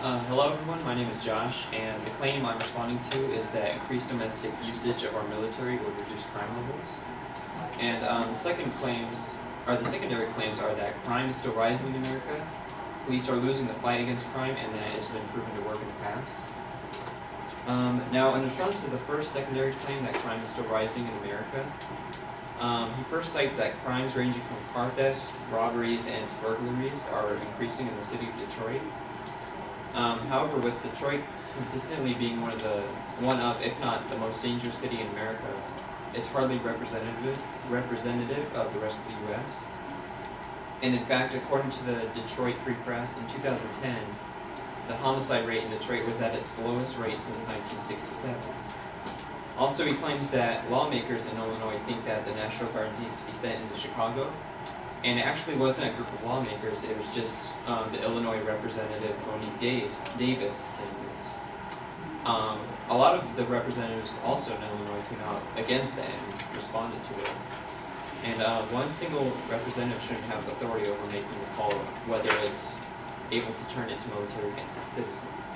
Hello everyone, my name is Josh, and the claim I'm responding to is that increased domestic usage of our military would reduce crime levels. And the secondary claims are that crime is still rising in America, police are losing the fight against crime, and that it's been proven to work in the past. Now, in response to the first secondary claim that crime is still rising in America, he first cites that crimes ranging from car thefts, robberies, and burglaries are increasing in the city of Detroit. However, with Detroit consistently being one of, if not the most dangerous city in America, it's hardly representative of the rest of the U.S. And in fact, according to the Detroit Free Press, in 2010, the homicide rate in Detroit was at its lowest rate since 1967. Also, he claims that lawmakers in Illinois think that the National Guard needs to be sent into Chicago. And it actually wasn't a group of lawmakers, it was just the Illinois representative, Monique Davis, saying this. A lot of the representatives also in Illinois came out against that and responded to it. And one single representative shouldn't have authority over making the call whether it's able to turn its military against its citizens.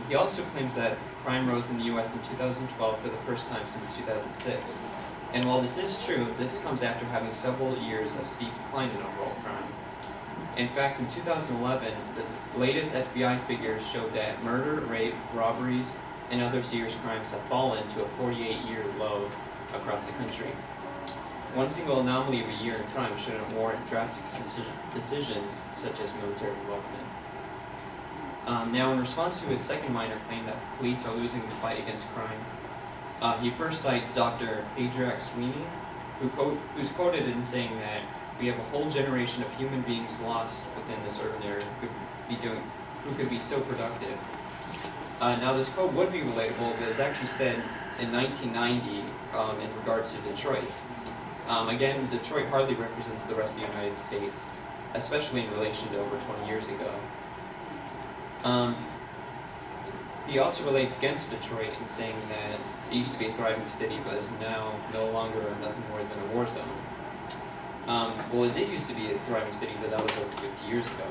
He also claims that crime rose in the U.S. in 2012 for the first time since 2006. And while this is true, this comes after having several years of steep decline in overall crime. In fact, in 2011, the latest FBI figures showed that murder, rape, robberies, and other serious crimes have fallen to a 48-year low across the country. One single anomaly of a year in crime shouldn't warrant drastic decisions such as military involvement. Now, in response to his second minor claim that police are losing the fight against crime, he first cites Dr. Adriac Sweeney, who's quoted in saying that we have a whole generation of human beings lost within this urban area who could be so productive. Now, this quote would be relatable, but it's actually said in 1990 in regards to Detroit. Again, Detroit hardly represents the rest of the United States, especially in relation to over 20 years ago. He also relates again to Detroit in saying that it used to be a thriving city, but is now no longer nothing more than a war zone. Well, it did used to be a thriving city, but that was over 50 years ago.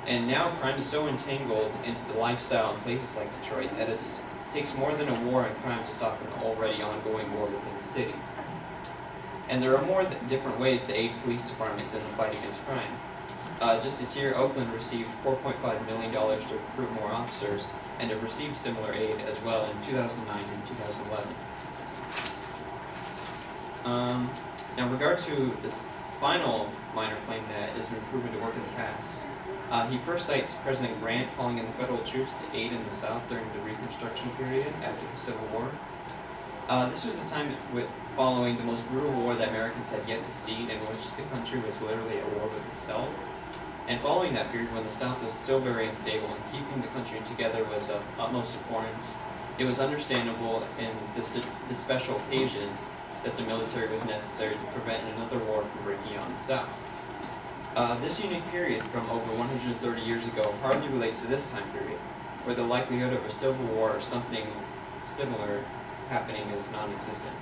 And now crime is so entangled into the lifestyle in places like Detroit that it takes more than a war on crime to stop an already ongoing war within the city. And there are more different ways to aid police departments in the fight against crime. Just this year, Oakland received $4.5 million to recruit more officers, and have received similar aid as well in 2009 and 2011. Now, in regard to this final minor claim that has been proven to work in the past, he first cites President Grant calling in the federal troops to aid in the South during the Reconstruction period after the Civil War. This was a time following the most brutal war that Americans had yet to see, in which the country was literally at war with itself. And following that period, when the South was still very unstable and keeping the country together was of utmost importance, it was understandable in this special occasion that the military was necessary to prevent another war from breaking out in the South. This unique period from over 130 years ago hardly relates to this time period, where the likelihood of a civil war or something similar happening is non-existent.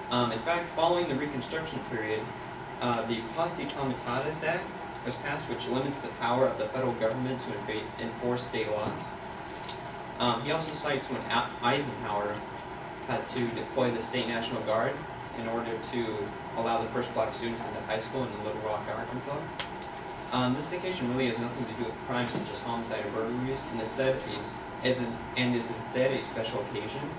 In fact, following the Reconstruction period, the Posse Comitatus Act was passed, which limits the power of the federal government to enforce state laws. He also cites when Eisenhower had to deploy the State National Guard in order to allow the first black students into high school in Little Rock, Arkansas. This occasion really has nothing to do with crimes such as homicide or burglaries, and is instead a special occasion,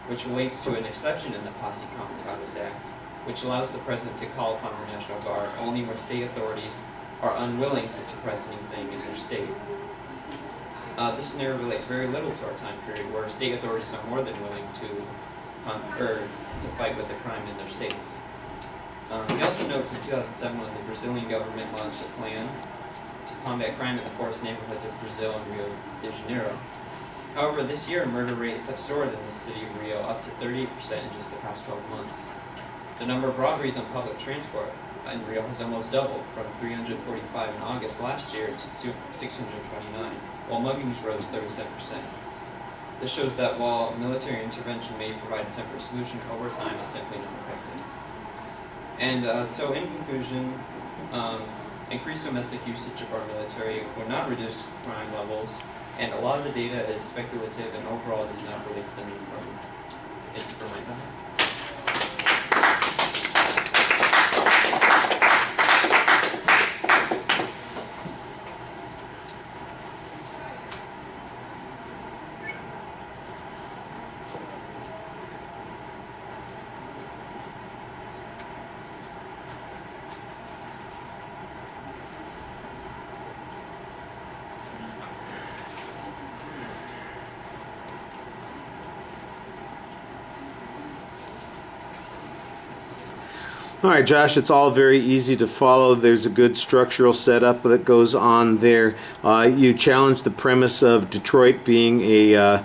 which relates to an exception in the Posse Comitatus Act, which allows the president to call upon the National Guard only when state authorities are unwilling to suppress anything in their state. This scenario relates very little to our time period, where state authorities are more than willing to fight with the crime in their states. He also notes in 2007 when the Brazilian government launched a plan to combat crime in the poorest neighborhoods of Brazil and Rio de Janeiro. However, this year murder rates have soared in the city of Rio up to 38% in just the past 12 months. The number of robberies on public transport in Rio has almost doubled, from 345 in August last year to 629, while muggings rose 37%. This shows that while military intervention may provide a temporary solution, over time it's simply not effective. And so in conclusion, increased domestic usage of our military would not reduce crime levels, and a lot of the data is speculative and overall does not relate to the main problem. Thank you for my time. All right, Josh, it's all very easy to follow. There's a good structural setup that goes on there. You challenged the premise of Detroit being a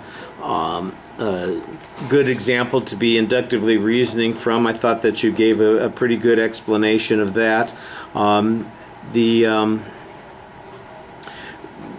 good example to be inductively reasoning from. I thought that you gave a pretty good explanation of that.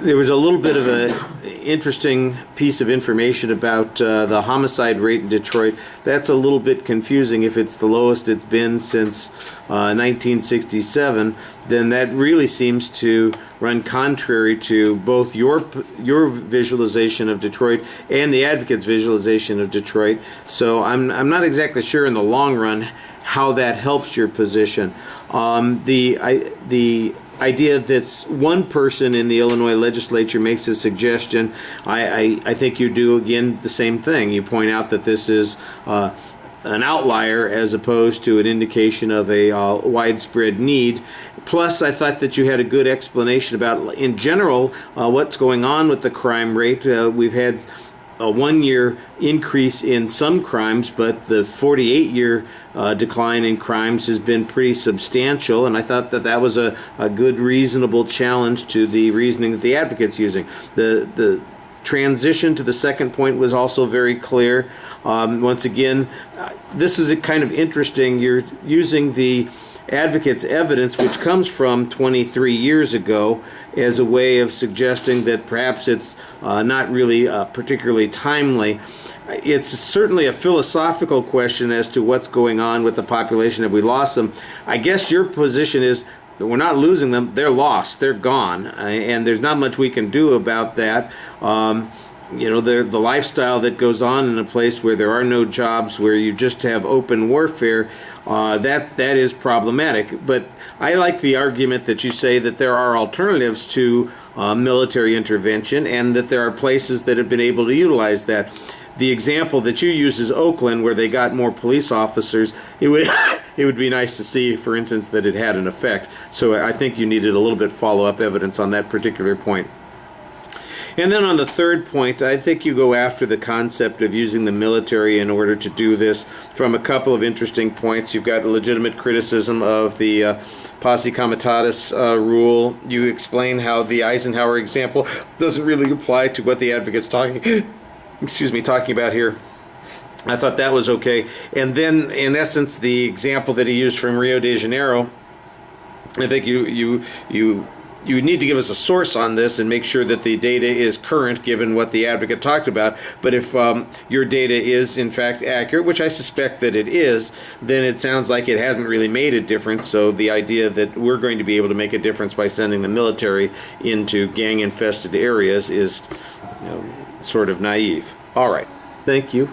There was a little bit of an interesting piece of information about the homicide rate in Detroit. That's a little bit confusing. If it's the lowest it's been since 1967, then that really seems to run contrary to both your visualization of Detroit and the advocate's visualization of Detroit. So I'm not exactly sure in the long run how that helps your position. The idea that one person in the Illinois legislature makes a suggestion, I think you do, again, the same thing. You point out that this is an outlier as opposed to an indication of a widespread need. Plus, I thought that you had a good explanation about, in general, what's going on with the crime rate. We've had a 1-year increase in some crimes, but the 48-year decline in crimes has been pretty substantial, and I thought that that was a good, reasonable challenge to the reasoning that the advocate's using. The transition to the second point was also very clear. Once again, this is kind of interesting. You're using the advocate's evidence, which comes from 23 years ago, as a way of suggesting that perhaps it's not really particularly timely. It's certainly a philosophical question as to what's going on with the population. Have we lost them? I guess your position is that we're not losing them, they're lost, they're gone, and there's not much we can do about that. The lifestyle that goes on in a place where there are no jobs, where you just have open warfare, that is problematic. But I like the argument that you say that there are alternatives to military intervention, and that there are places that have been able to utilize that. The example that you use is Oakland, where they got more police officers. It would be nice to see, for instance, that it had an effect. So I think you needed a little bit follow-up evidence on that particular point. And then on the third point, I think you go after the concept of using the military in order to do this from a couple of interesting points. You've got a legitimate criticism of the posse comitatus rule. You explain how the Eisenhower example doesn't really apply to what the advocate's talking about here. I thought that was okay. And then, in essence, the example that he used from Rio de Janeiro, I think you need to give us a source on this and make sure that the data is current given what the advocate talked about. But if your data is in fact accurate, which I suspect that it is, then it sounds like it hasn't really made a difference. So the idea that we're going to be able to make a difference by sending the military into gang-infested areas is sort of naive. All right. Thank you.